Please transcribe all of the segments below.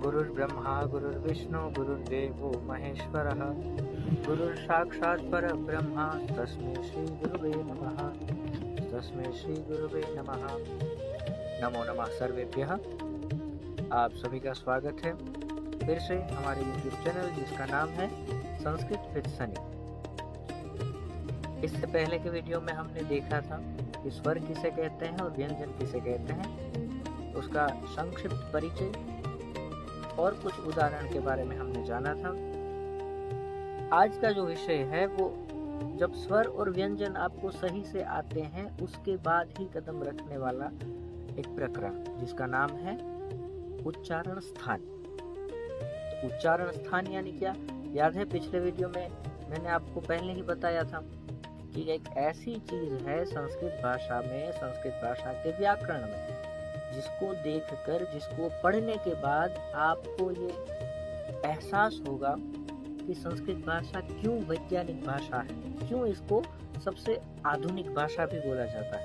गुरुर्ब्रह्मा गुरुर्विष्णु गुरुर्देवो महेश्वरः गुरुर्साक्षात् परब्रह्म तस्मै श्री गुरुवे नमः। नमो नमः सर्वेभ्यः। आप सभी का स्वागत है फिर से हमारे YouTube चैनल जिसका नाम है संस्कृत विद सनी। इससे पहले के वीडियो में हमने देखा था कि स्वर किसे कहते हैं और व्यंजन किसे कहते हैं, उसका संक्षिप्त परिचय और कुछ उदाहरण के बारे में हमने जाना था। आज का जो विषय है वो जब स्वर और व्यंजन आपको सही से आते हैं उसके बाद ही कदम रखने वाला एक प्रकरण जिसका नाम है उच्चारण स्थान। उच्चारण स्थान यानी क्या? याद है पिछले वीडियो में मैंने आपको पहले ही बताया था कि एक ऐसी चीज है संस्कृत भाषा में, संस्कृत भाषा के व्याकरण में, जिसको देखकर, जिसको पढ़ने के बाद आपको ये एहसास होगा कि संस्कृत भाषा क्यों वैज्ञानिक भाषा है, क्यों इसको सबसे आधुनिक भाषा भी बोला जाता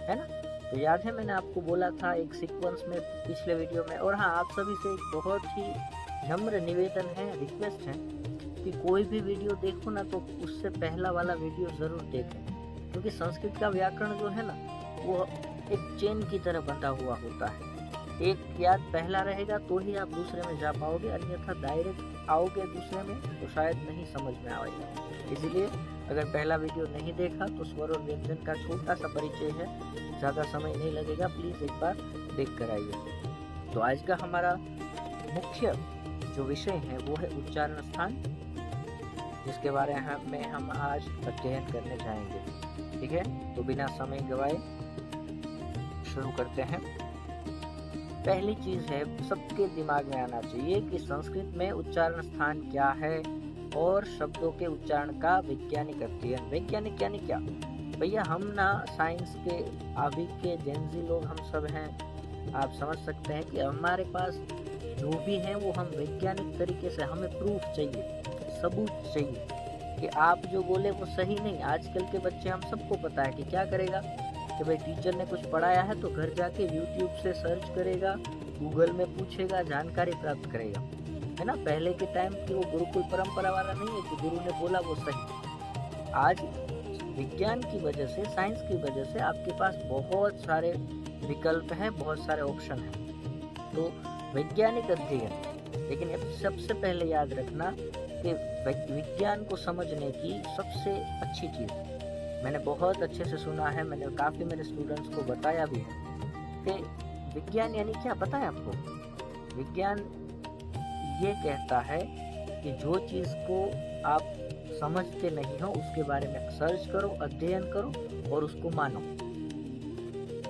है ना। तो याद है मैंने आपको बोला था एक सीक्वेंस में पिछले वीडियो में। और हाँ, आप सभी से एक बहुत ही नम्र निवेदन है, रिक्वेस्ट है कि कोई भी वीडियो देखो ना तो उससे पहला वाला वीडियो जरूर देखें, क्योंकि संस्कृत का व्याकरण जो है ना वो एक चेन की तरह बंधा हुआ होता है। एक याद पहला रहेगा तो ही आप दूसरे में जा पाओगे, अन्यथा डायरेक्ट आओगे दूसरे में तो शायद नहीं समझ में आएगा। इसलिए अगर पहला वीडियो नहीं देखा तो स्वर और व्यंजन का छोटा सा परिचय है, ज़्यादा समय नहीं लगेगा, प्लीज़ एक बार देख कर आइए। तो आज का हमारा मुख्य जो विषय है वो है उच्चारण स्थान, जिसके बारे में हम आज अध्ययन करने जाएंगे। ठीक है, तो बिना समय गवाए शुरू करते हैं। पहली चीज है सबके दिमाग में आना चाहिए कि संस्कृत में उच्चारण स्थान क्या है और शब्दों के उच्चारण का वैज्ञानिक अध्ययन। वैज्ञानिक यानी क्या भैया? हम ना साइंस के आविक के जेनजी लोग हम सब हैं। आप समझ सकते हैं कि हमारे पास जो भी है वो हम वैज्ञानिक तरीके से, हमें प्रूफ चाहिए, सबूत चाहिए कि आप जो बोले वो सही नहीं। आजकल के बच्चे, हम सबको पता है कि क्या करेगा कि भाई टीचर ने कुछ पढ़ाया है तो घर जाके YouTube से सर्च करेगा, गूगल में पूछेगा, जानकारी प्राप्त करेगा, है ना। पहले के टाइम की वो गुरुकुल परंपरा वाला नहीं है कि गुरु ने बोला वो सही। आज विज्ञान की वजह से, साइंस की वजह से आपके पास बहुत सारे विकल्प हैं, बहुत सारे ऑप्शन हैं। तो वैज्ञानिक अध्ययन, लेकिन सबसे पहले याद रखना कि विज्ञान को समझने की सबसे अच्छी चीज, मैंने बहुत अच्छे से सुना है, मैंने काफ़ी मेरे स्टूडेंट्स को बताया भी है कि विज्ञान यानी क्या पता है आपको? विज्ञान ये कहता है कि जो चीज़ को आप समझते नहीं हो उसके बारे में सर्च करो, अध्ययन करो और उसको मानो।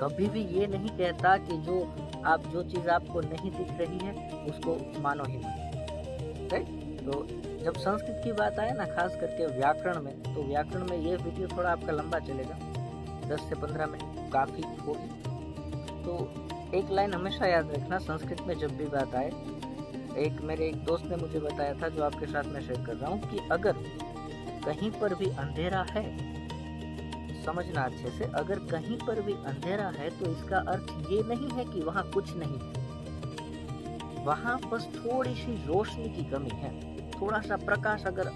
कभी भी ये नहीं कहता कि जो चीज़ आपको नहीं दिख रही है उसको मानो ही मत। राइट? तो जब संस्कृत की बात आए ना, खास करके व्याकरण में, तो व्याकरण में ये वीडियो थोड़ा आपका लंबा चलेगा, 10 से 15 मिनट काफ़ी होगी। तो एक लाइन हमेशा याद रखना, संस्कृत में जब भी बात आए, मेरे एक दोस्त ने मुझे बताया था जो आपके साथ मैं शेयर कर रहा हूँ, कि अगर कहीं पर भी अंधेरा है, समझना अच्छे से, अगर कहीं पर भी अंधेरा है तो इसका अर्थ ये नहीं है कि वहाँ कुछ नहीं है, वहाँ बस थोड़ी सी रोशनी की कमी है। थोड़ा सा प्रकाश अगर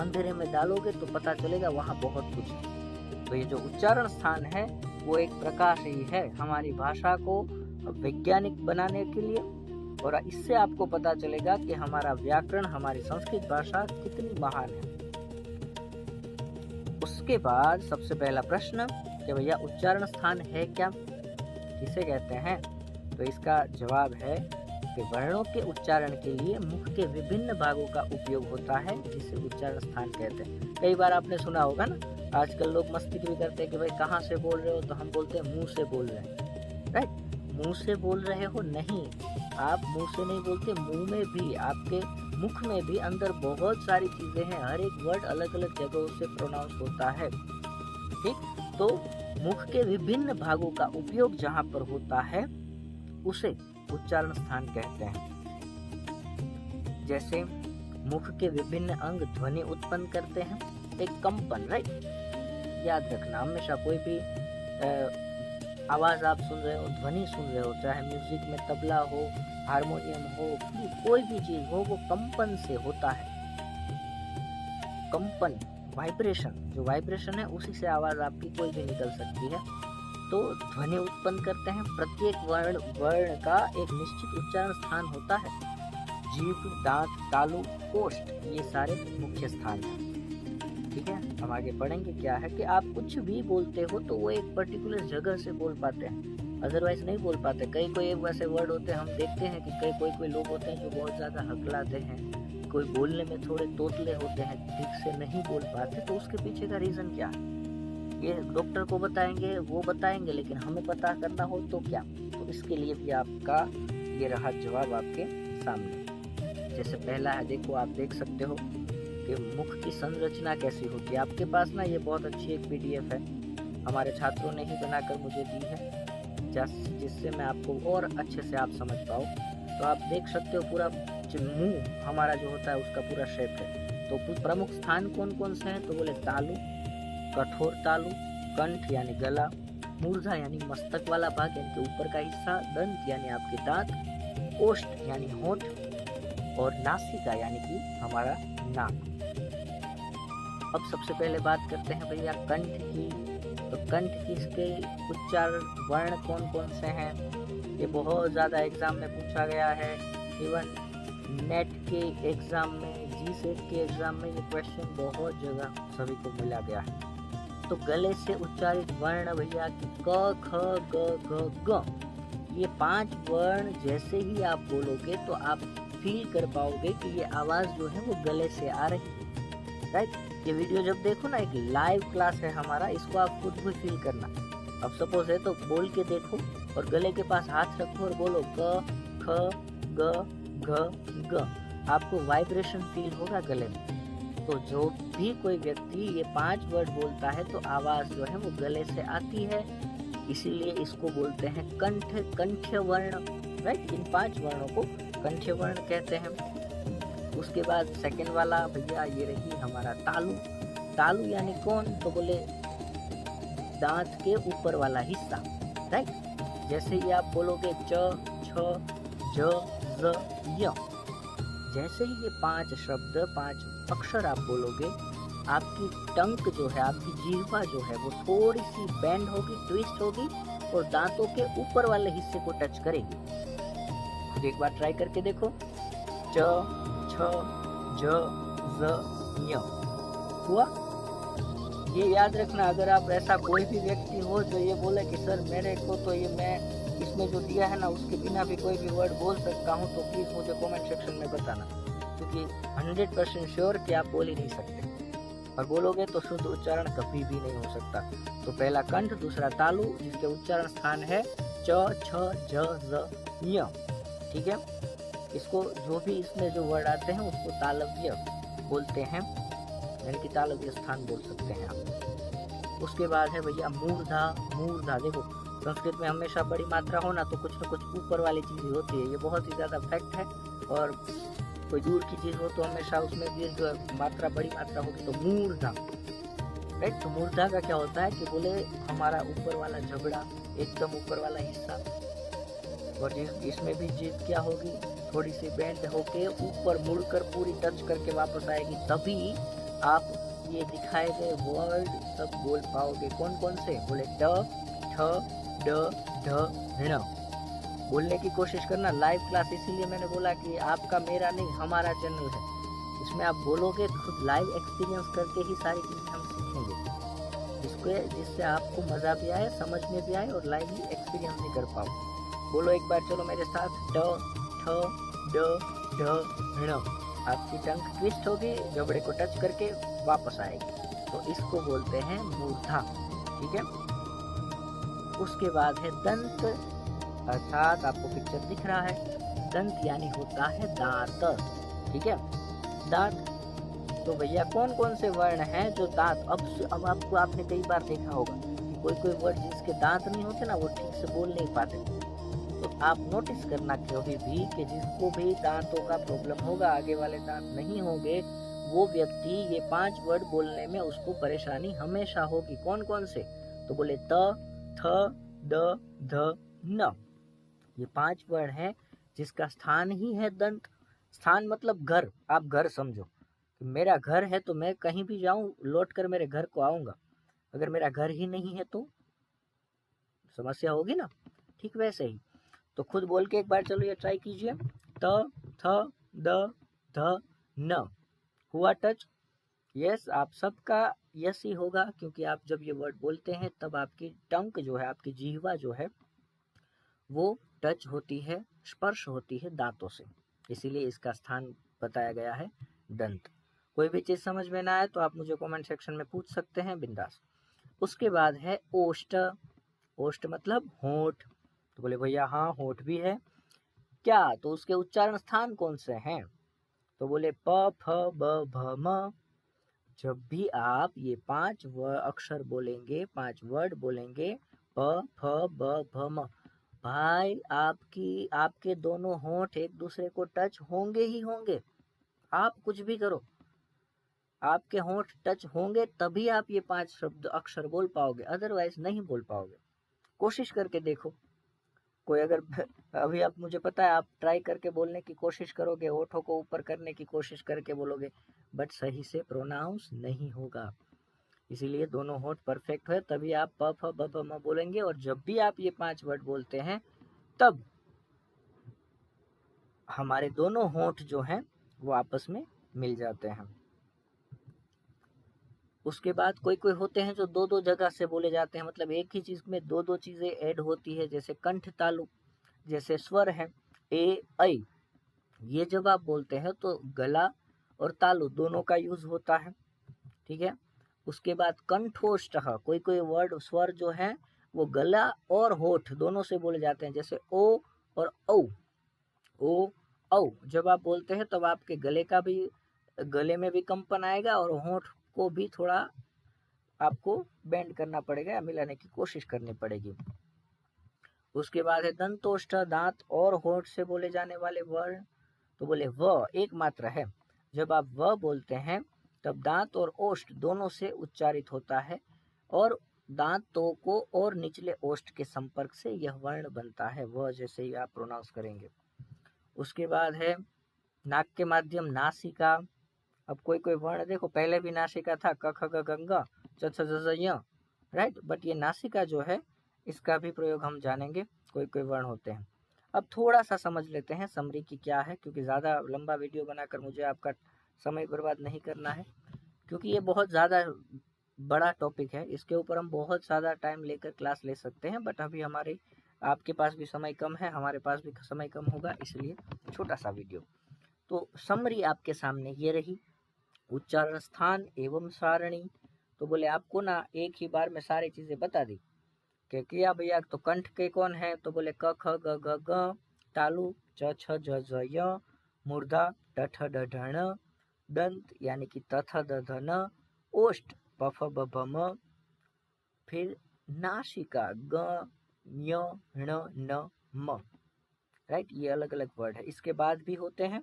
अंधेरे में डालोगे तो पता चलेगा वहाँ बहुत कुछ है। तो ये जो उच्चारण स्थान है वो एक प्रकाश ही है हमारी भाषा को वैज्ञानिक बनाने के लिए, और इससे आपको पता चलेगा कि हमारा व्याकरण, हमारी संस्कृत भाषा कितनी महान है। उसके बाद सबसे पहला प्रश्न कि भैया उच्चारण स्थान है क्या, किसे कहते हैं? तो इसका जवाब है कि वर्णों के उच्चारण के लिए मुख के विभिन्न भागों का उपयोग होता है, जिसे उच्चारण स्थान कहते हैं। कई बार आपने सुना होगा ना, आजकल लोग मस्ती भी करते हैं कि भाई कहाँ से बोल रहे हो, तो हम बोलते हैं मुंह से बोल रहे हैं। राइट? मुंह से बोल रहे हो नहीं, आप मुंह से नहीं बोलते, मुंह में भी, आपके मुख में भी अंदर बहुत सारी चीजें हैं, हर एक वर्ड अलग अलग जगहों से प्रोनाउंस होता है। ठीक? तो मुख के विभिन्न भागों का उपयोग जहाँ पर होता है उसे उच्चारण स्थान कहते हैं। जैसे मुख के विभिन्न अंग ध्वनि उत्पन्न करते हैं, एक कंपन। राइट? याद रखना हमेशा, कोई भी आवाज आप सुन रहे हो, ध्वनि सुन रहे हो, चाहे म्यूजिक में तबला हो, हारमोनियम हो, कोई भी चीज हो, वो कंपन से होता है। कंपन, वाइब्रेशन, जो वाइब्रेशन है उसी से आवाज आपकी कोई भी निकल सकती है। तो ध्वनि उत्पन्न करते हैं। प्रत्येक वर्ण का एक निश्चित उच्चारण स्थान होता है। जीभ, दांत, तालु, कोष्ठ, ये सारे मुख्य स्थान हैं। ठीक है, हम आगे पढ़ेंगे। क्या है कि आप कुछ भी बोलते हो तो वो एक पर्टिकुलर जगह से बोल पाते हैं, अदरवाइज नहीं बोल पाते। कोई वैसे वर्ड होते हैं, हम देखते हैं कि कोई लोग होते हैं जो बहुत ज्यादा हकलाते हैं, कोई बोलने में थोड़े तोतले होते हैं, ठीक से नहीं बोल पाते। तो उसके पीछे का रीजन क्या है, ये डॉक्टर को बताएंगे, वो बताएंगे, लेकिन हमें पता करना हो तो क्या। तो इसके लिए भी आपका ये रहा जवाब आपके सामने। जैसे पहला है, देखो आप देख सकते हो कि मुख की संरचना कैसी होती है। आपके पास ना ये बहुत अच्छी एक पीडीएफ है, हमारे छात्रों ने ही बनाकर मुझे दी है, जिससे मैं आपको और अच्छे से आप समझ पाओ। तो आप देख सकते हो पूरा मुंह हमारा जो होता है उसका पूरा शेप है। तो प्रमुख स्थान कौन कौन से हैं, तो बोले तालु, कठोर तालु, कंठ यानी गला, मूर्धा यानी मस्तक वाला भाग यानी कि ऊपर का हिस्सा, दंत यानी आपके दांत, ओष्ठ यानी होंठ, और नासिका यानी कि हमारा नाक। अब सबसे पहले बात करते हैं भैया कंठ की। तो कंठ की इसके उच्चारण वर्ण कौन कौन से हैं, ये बहुत ज्यादा एग्जाम में पूछा गया है। इवन नेट के एग्जाम में, जीसेट के एग्जाम में ये क्वेश्चन बहुत जगह सभी को मिला गया है। तो गले से उच्चारित वर्ण भैया क, ख, ग, घ, ग, ये 5 वर्ण जैसे ही आप बोलोगे तो आप फील कर पाओगे कि ये आवाज जो है वो गले से आ रही है। राइट, ये वीडियो जब देखो ना, एक लाइव क्लास है हमारा, इसको आप खुद भी फील करना। अब सपोज है तो बोल के देखो और गले के पास हाथ रखो और बोलो क, ख, ग, घ, ग, आपको वाइब्रेशन फील होगा गले में। तो जो भी कोई व्यक्ति ये 5 वर्ड बोलता है तो आवाज जो है वो गले से आती है, इसीलिए इसको बोलते हैं कंठ, कंठ्य वर्ण। राइट, इन 5 वर्णों को कंठ्य वर्ण कहते हैं। उसके बाद सेकंड वाला भैया ये रही हमारा तालु। तालु यानी कौन, तो बोले दांत के ऊपर वाला हिस्सा। राइट, जैसे ही आप बोलोगे च, छ, ज, ज, य, जैसे ही ये 5 शब्द, 5 अक्षर आप बोलोगे, आपकी टंक जो है, आपकी जीह्वा जो है वो थोड़ी सी बेंड होगी, ट्विस्ट होगी और दांतों के ऊपर वाले हिस्से को टच करेगी। तो एक बार ट्राई करके देखो, च, छ, ज, ज, य, हुआ। ये याद रखना, अगर आप ऐसा कोई भी व्यक्ति हो जो ये बोले कि सर मेरे को तो ये मैं इसमें जो दिया है ना उसके बिना भी कोई भी वर्ड बोल सकता हूँ, तो प्लीज मुझे कमेंट सेक्शन में बताना, क्योंकि 100% श्योर कि आप बोल ही नहीं सकते, और बोलोगे तो शुद्ध उच्चारण कभी भी नहीं हो सकता। तो पहला कंठ, दूसरा तालु, जिसके उच्चारण स्थान है च, छ, ज, ज, य। ठीक है, इसको जो भी इसमें जो वर्ड आते हैं उसको तालव्य बोलते हैं, यानी कि तालव्य स्थान बोल सकते हैं आप। उसके बाद है भैया मूर्धा। मूर्धा देखो, संस्कृत में हमेशा बड़ी मात्रा हो ना तो कुछ न कुछ ऊपर वाली चीज होती है, ये बहुत ही ज्यादा फैक्ट है। और कोई दूर की चीज हो तो हमेशा उसमें दीर्घ मात्रा, बड़ी मात्रा होगी। तो मूर्धा, राइट, तो मूर्धा का क्या होता है कि बोले हमारा ऊपर वाला जबड़ा, एकदम ऊपर वाला हिस्सा, और इसमें भी जीभ क्या होगी, थोड़ी सी बेंड होके ऊपर मुड़कर पूरी टच करके वापस आएगी, तभी आप ये दिखाए गए वर्ड सब बोल पाओगे। कौन कौन से, बोले ट, ठ, ड, ढ, ण। बोलने की कोशिश करना। लाइव क्लास इसीलिए मैंने बोला कि आपका, मेरा नहीं, हमारा चैनल है, इसमें आप बोलोगे खुद लाइव एक्सपीरियंस करके ही सारी चीजें हम सीखेंगे, जिससे आपको मजा भी आए, समझ में भी आए और लाइव एक्सपीरियंस भी कर पाओ। बोलो एक बार, चलो मेरे साथ, ट, ठ, ड, ढ, ण। आपकी टंग ट्विस्ट होगी, जबड़े को टच करके वापस आएगी, तो इसको बोलते हैं मूर्धा। ठीक है, उसके बाद है दंत, अर्थात आपको पिक्चर दिख रहा है, दंत यानी होता है दांत। ठीक है, दांत। तो भैया कौन कौन से वर्ण हैं जो दांत, अब आपको, आपने कई बार देखा होगा कि कोई वर्ड जिसके दांत नहीं होते ना वो ठीक से बोल नहीं पाते। तो आप नोटिस करना कभी भी कि जिसको भी दांतों का प्रॉब्लम होगा, आगे वाले दांत नहीं होंगे, वो व्यक्ति ये 5 वर्ड बोलने में उसको परेशानी हमेशा होगी। कौन कौन से, तो बोले त, थ, द, ध, न। ये 5 वर्ड है जिसका स्थान ही है दंत। स्थान मतलब घर, आप घर समझो। मेरा घर है तो मैं कहीं भी जाऊं लौट कर मेरे घर को आऊंगा। अगर मेरा घर ही नहीं है तो समस्या होगी ना। ठीक वैसे ही तो खुद बोल के एक बार चलो ये ट्राई कीजिए। त, थ, द, ध, न। हुआ टच? यस, आप सबका यस ही होगा, क्योंकि आप जब ये वर्ड बोलते हैं तब आपकी टंग जो है, आपकी जीहवा जो है वो टच होती है, स्पर्श होती है दांतों से, इसीलिए इसका स्थान बताया गया है दंत। कोई भी चीज समझ में ना आए तो आप मुझे कमेंट सेक्शन में पूछ सकते हैं, बिंदास। उसके बाद है ओष्ठ। ओष्ठ मतलब होंठ। तो बोले भैया हाँ होंठ भी है क्या, तो उसके उच्चारण स्थान कौन से हैं? तो बोले प, फ, ब, भ, म। जब भी आप ये 5 अक्षर बोलेंगे, 5 वर्ड बोलेंगे, प, फ, ब, भ, म, भाई आपके दोनों होंठ एक दूसरे को टच होंगे ही होंगे। आप कुछ भी करो, आपके होंठ टच होंगे तभी आप ये 5 शब्द अक्षर बोल पाओगे, अदरवाइज नहीं बोल पाओगे। कोशिश करके देखो। कोई अगर अभी आप, मुझे पता है आप ट्राई करके बोलने की कोशिश करोगे, होठों को ऊपर करने की कोशिश करके बोलोगे, बट सही से प्रोनाउंस नहीं होगा। इसीलिए दोनों होठ परफेक्ट है तभी आप प, फ, ब, भ, म बोलेंगे। और जब भी आप ये 5 वर्ड बोलते हैं तब हमारे दोनों होंठ जो हैं वो आपस में मिल जाते हैं। उसके बाद कोई कोई होते हैं जो दो दो जगह से बोले जाते हैं, मतलब एक ही चीज में दो दो चीजें ऐड होती है, जैसे कंठ तालु, जैसे स्वर है ए, ऐ। ये जब आप बोलते हैं तो गला और तालु दोनों का यूज होता है। ठीक है। उसके बाद कंठोष्ठ, कोई कोई वर्ड स्वर जो है वो गला और होठ दोनों से बोले जाते हैं, जैसे ओ और औ। ओ, औ जब आप बोलते हैं तब आपके गले में भी कंपन आएगा और होंठ को भी थोड़ा आपको बेंड करना पड़ेगा या मिलाने की कोशिश करनी पड़ेगी। उसके बाद है दंतोष्ठ, दांत और होंठ से बोले जाने वाले वर्ण। तो बोले व एक मात्रा है। जब आप व बोलते हैं तब दांत और ओष्ठ दोनों से उच्चारित होता है, और दांतों को और निचले ओष्ठ के संपर्क से यह वर्ण बनता है, व जैसे ही आप प्रोनाउंस करेंगे। उसके बाद है नाक के माध्यम नासिका। अब कोई कोई वर्ण देखो पहले भी नासिका था, क, ख, ग, घ, ङ, च, छ, ज, य, राइट, बट ये नासिका जो है इसका भी प्रयोग हम जानेंगे। कोई कोई वर्ण होते हैं। अब थोड़ा सा समझ लेते हैं समरी की क्या है, क्योंकि ज़्यादा लंबा वीडियो बनाकर मुझे आपका समय बर्बाद नहीं करना है, क्योंकि ये बहुत ज़्यादा बड़ा टॉपिक है, इसके ऊपर हम बहुत ज़्यादा टाइम लेकर क्लास ले सकते हैं, बट अभी आपके पास भी समय कम है, हमारे पास भी समय कम होगा, इसलिए छोटा सा वीडियो। तो समरी आपके सामने ये रही, उच्चारण स्थान एवं सारणी। तो बोले आपको ना एक ही बार में सारी चीजें बता दी कि किया भैया, तो कंठ के कौन है, तो बोले क, ख, ग, घ, ङ, तालु च, छ, ज, ज, य, मूर्धा ट, ठ, ड, ढ, ण, दंत यानी कि त, थ, द, ध, न, ओष्ठ प, फ, ब, भ, म, फिर नासिका ग, ञ, ण, न, म, राइट। ये अलग अलग वर्ड है। इसके बाद भी होते हैं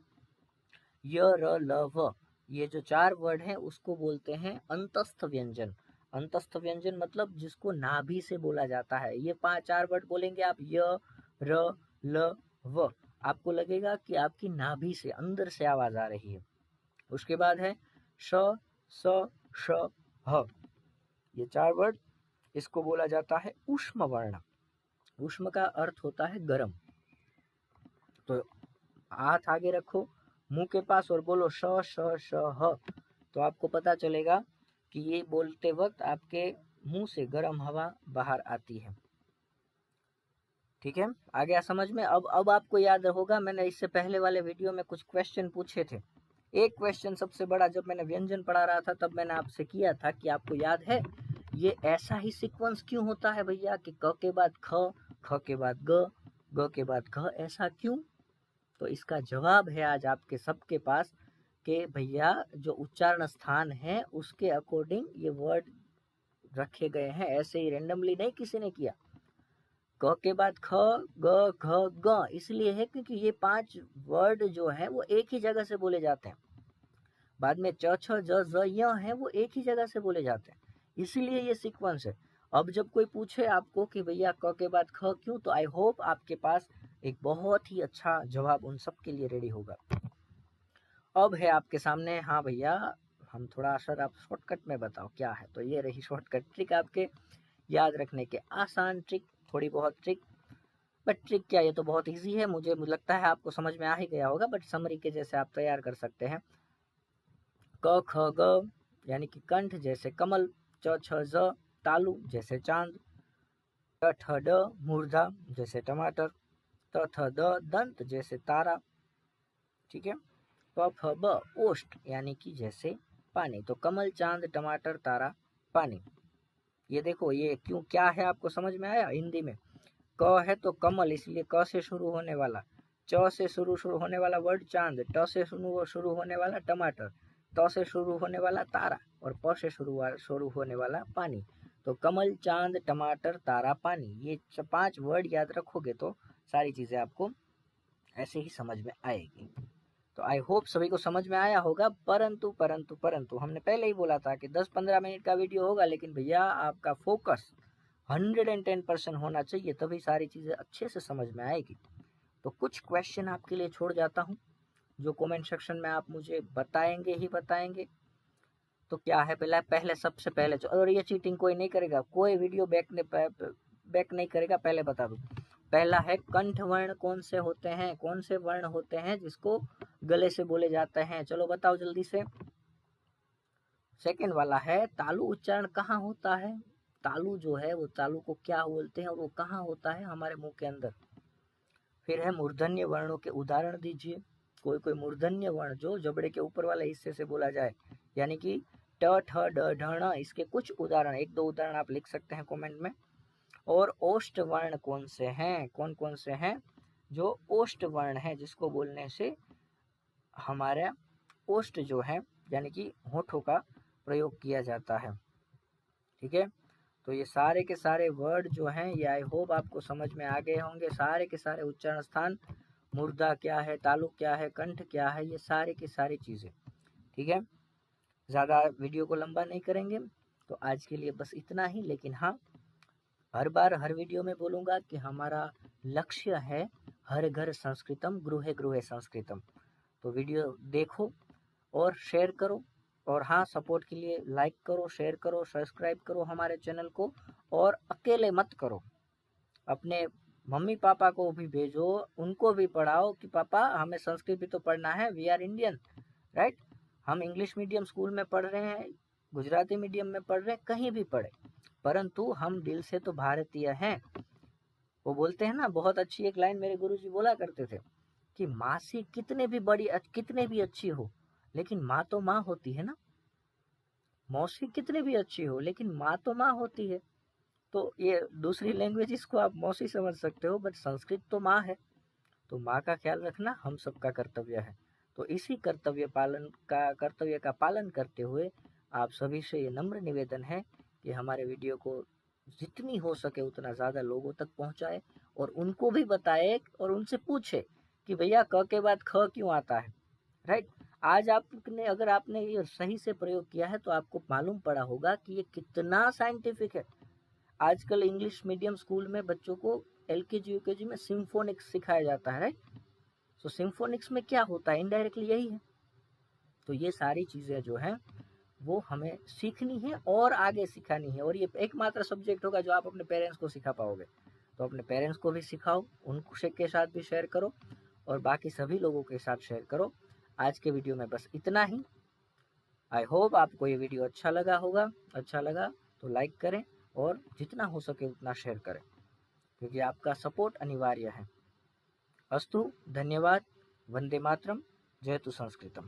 य, र, ल, व। ये जो 4 वर्ड हैं उसको बोलते हैं अंतस्थ व्यंजन। अंतस्थ व्यंजन मतलब जिसको नाभि से बोला जाता है। ये 4 वर्ड बोलेंगे आप, य, र, ल, व, आपको लगेगा कि आपकी नाभि से अंदर से आवाज आ रही है। उसके बाद है श, स, श, ह। ये 4 वर्ड, इसको बोला जाता है ऊष्म वर्ण। ऊष्म का अर्थ होता है गर्म। तो हाथ आगे रखो मुंह के पास और बोलो श, श, श, ह। तो आपको पता चलेगा कि ये बोलते वक्त आपके मुंह से गर्म हवा बाहर आती है। ठीक है, आ गया समझ में? अब आपको याद होगा, मैंने इससे पहले वाले वीडियो में कुछ क्वेश्चन पूछे थे। एक क्वेश्चन सबसे बड़ा, जब मैंने व्यंजन पढ़ा रहा था तब मैंने आपसे किया था कि आपको याद है ये ऐसा ही सीक्वेंस क्यों होता है भैया, कि क के बाद ख, ख के बाद ग, ग के बाद घ, ऐसा क्यों? तो इसका जवाब है आज आपके सबके पास कि भैया जो उच्चारण स्थान है उसके अकॉर्डिंग ये वर्ड रखे गए हैं, ऐसे ही रेंडमली नहीं किसी ने किया। क के बाद ख, ग, घ, ग इसलिए है क्योंकि ये 5 वर्ड जो है वो एक ही जगह से बोले जाते हैं। बाद में च, छ, ज, ज, य है वो एक ही जगह से बोले जाते हैं, इसीलिए ये सीक्वेंस है। अब जब कोई पूछे आपको कि भैया क के बाद ख क्यों, तो आई होप आपके पास एक बहुत ही अच्छा जवाब उन सब के लिए रेडी होगा। अब है आपके सामने, हाँ भैया हम थोड़ा सर आप शॉर्टकट में बताओ क्या है, तो ये रही शॉर्टकट ट्रिक आपके याद रखने के आसान ट्रिक, थोड़ी बहुत ट्रिक, बट ट्रिक क्या, ये तो बहुत इजी है, मुझे लगता है आपको समझ में आ ही गया होगा, बट समरी के जैसे आप तैयार कर सकते हैं। क ख ग यानी कि कंठ जैसे कमल, च छ ज तालु जैसे चांद, ट ठ ड मूर्धा जैसे टमाटर, त थ द दंत जैसे तारा, ठीक है। प फ ब ओष्ठ यानी कि जैसे पानी, तो कमल चांद टमाटर तारा पानी। ये देखो ये क्यों क्या है आपको समझ में आया। हिंदी में क है तो कमल, इसलिए क से शुरू होने वाला, च से शुरू होने वाला वर्ड चांद, ट से शुरू होने वाला टमाटर, त से शुरू होने वाला तारा और प से शुरू होने वाला पानी। तो कमल चांद टमाटर तारा पानी, ये 5 वर्ड याद रखोगे तो सारी चीजें आपको ऐसे ही समझ में आएगी। तो आई होप सभी को समझ में आया होगा। परंतु परंतु परंतु हमने पहले ही बोला था कि 10-15 मिनट का वीडियो होगा, लेकिन भैया आपका फोकस 110% होना चाहिए, तभी सारी चीजें अच्छे से समझ में आएगी। तो कुछ क्वेश्चन आपके लिए छोड़ जाता हूँ जो कमेंट सेक्शन में आप मुझे बताएंगे ही बताएंगे। तो क्या है, पहले सबसे पहले, और ये चीटिंग कोई नहीं करेगा, कोई वीडियो बैक नहीं करेगा, पहले बता दूं। पहला है कंठ वर्ण कौन से होते हैं, कौन से वर्ण होते हैं जिसको गले से बोले जाते हैं, चलो बताओ जल्दी से। सेकंड वाला है तालु उच्चारण कहाँ होता है, तालु जो है वो तालु को क्या बोलते हैं और वो कहाँ होता है, हमारे मुंह के अंदर। फिर है मूर्धन्य वर्णों के उदाहरण दीजिए, कोई कोई मूर्धन्य वर्ण जो जबड़े के ऊपर वाले हिस्से से बोला जाए, यानी कि ट ठ ड ढ ण, इसके कुछ उदाहरण, 1-2 उदाहरण आप लिख सकते हैं कमेंट में। और ओष्ठ वर्ण कौन से हैं, कौन कौन से हैं जो ओष्ठ वर्ण है, जिसको बोलने से हमारा ओष्ठ जो है यानी कि होठों का प्रयोग किया जाता है, ठीक है। तो ये सारे के सारे वर्ड जो हैं ये आई होप आपको समझ में आ गए होंगे, सारे के सारे उच्चारण स्थान, मुर्दा क्या है, तालु क्या है, कंठ क्या है, ये सारे की सारी चीजें, ठीक है। ज़्यादा वीडियो को लंबा नहीं करेंगे, तो आज के लिए बस इतना ही। लेकिन हाँ, हर बार हर वीडियो में बोलूँगा कि हमारा लक्ष्य है हर घर संस्कृतम गृहे गृहे संस्कृतम। तो वीडियो देखो और शेयर करो, और हाँ सपोर्ट के लिए लाइक करो, शेयर करो, सब्सक्राइब करो हमारे चैनल को, और अकेले मत करो, अपने मम्मी पापा को भी भेजो, उनको भी पढ़ाओ कि पापा हमें संस्कृत भी तो पढ़ना है, वी आर इंडियन, राइट। हम इंग्लिश मीडियम स्कूल में पढ़ रहे हैं, गुजराती मीडियम में पढ़ रहे हैं, कहीं भी पढ़े, परंतु हम दिल से तो भारतीय हैं। वो बोलते हैं ना, बहुत अच्छी एक लाइन मेरे गुरुजी बोला करते थे कि मासी कितने भी बड़ी कितने भी अच्छी हो, लेकिन माँ तो माँ होती है ना। मौसी कितनी भी अच्छी हो, लेकिन माँ तो माँ होती है। तो ये दूसरी लैंग्वेज इसको आप मौसी समझ सकते हो, बट संस्कृत तो माँ है। तो माँ का ख्याल रखना हम सबका कर्तव्य है। तो इसी कर्तव्य का पालन करते हुए आप सभी से ये नम्र निवेदन है कि हमारे वीडियो को जितनी हो सके उतना ज़्यादा लोगों तक पहुंचाए, और उनको भी बताए और उनसे पूछे कि भैया क के बाद ख क्यों आता है, राइट। आज आपने, अगर आपने ये सही से प्रयोग किया है तो आपको मालूम पड़ा होगा कि ये कितना साइंटिफिक है। आजकल इंग्लिश मीडियम स्कूल में बच्चों को एलकेजी यूकेजी में सिम्फोनिक्स सिखाया जाता है, राइट। तो सिम्फोनिक्स में क्या होता है, इनडायरेक्टली यही है। तो ये सारी चीज़ें जो हैं वो हमें सीखनी है और आगे सिखानी है, और ये एकमात्र सब्जेक्ट होगा जो आप अपने पेरेंट्स को सिखा पाओगे। तो अपने पेरेंट्स को भी सिखाओ, उनके साथ भी शेयर करो, और बाकी सभी लोगों के साथ शेयर करो। आज के वीडियो में बस इतना ही। आई होप आपको ये वीडियो अच्छा लगा होगा, अच्छा लगा तो लाइक करें और जितना हो सके उतना शेयर करें, क्योंकि आपका सपोर्ट अनिवार्य है। अस्तु, धन्यवाद, वंदे मातरम, जयतु संस्कृतम।